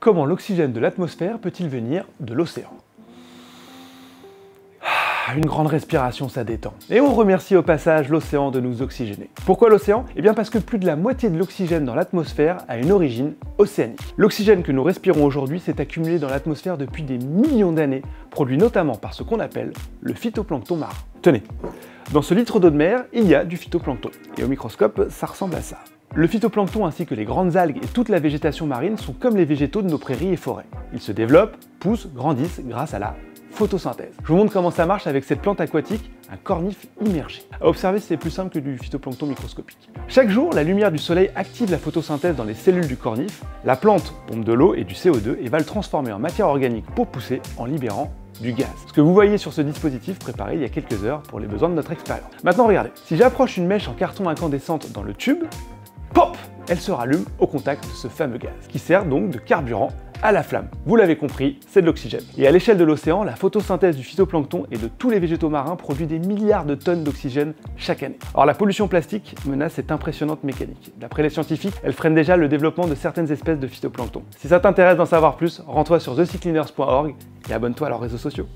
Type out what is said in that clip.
Comment l'oxygène de l'atmosphère peut-il venir de l'océan? Une grande respiration, ça détend. Et on remercie au passage l'océan de nous oxygéner. Pourquoi l'océan? Eh bien parce que plus de la moitié de l'oxygène dans l'atmosphère a une origine océanique. L'oxygène que nous respirons aujourd'hui s'est accumulé dans l'atmosphère depuis des millions d'années, produit notamment par ce qu'on appelle le phytoplancton marin. Tenez, dans ce litre d'eau de mer, il y a du phytoplancton. Et au microscope, ça ressemble à ça. Le phytoplancton ainsi que les grandes algues et toute la végétation marine sont comme les végétaux de nos prairies et forêts. Ils se développent, poussent, grandissent grâce à la photosynthèse. Je vous montre comment ça marche avec cette plante aquatique, un cornifre immergé. À observer, c'est plus simple que du phytoplancton microscopique. Chaque jour, la lumière du soleil active la photosynthèse dans les cellules du cornifre, la plante pompe de l'eau et du CO2 et va le transformer en matière organique pour pousser en libérant du gaz. Ce que vous voyez sur ce dispositif préparé il y a quelques heures pour les besoins de notre expérience. Maintenant regardez, si j'approche une mèche en carton incandescente dans le tube, pop, elle se rallume au contact de ce fameux gaz, qui sert donc de carburant à la flamme. Vous l'avez compris, c'est de l'oxygène. Et à l'échelle de l'océan, la photosynthèse du phytoplancton et de tous les végétaux marins produit des milliards de tonnes d'oxygène chaque année. Alors la pollution plastique menace cette impressionnante mécanique. D'après les scientifiques, elle freine déjà le développement de certaines espèces de phytoplancton. Si ça t'intéresse d'en savoir plus, rends-toi sur theseacleaners.org et abonne-toi à leurs réseaux sociaux.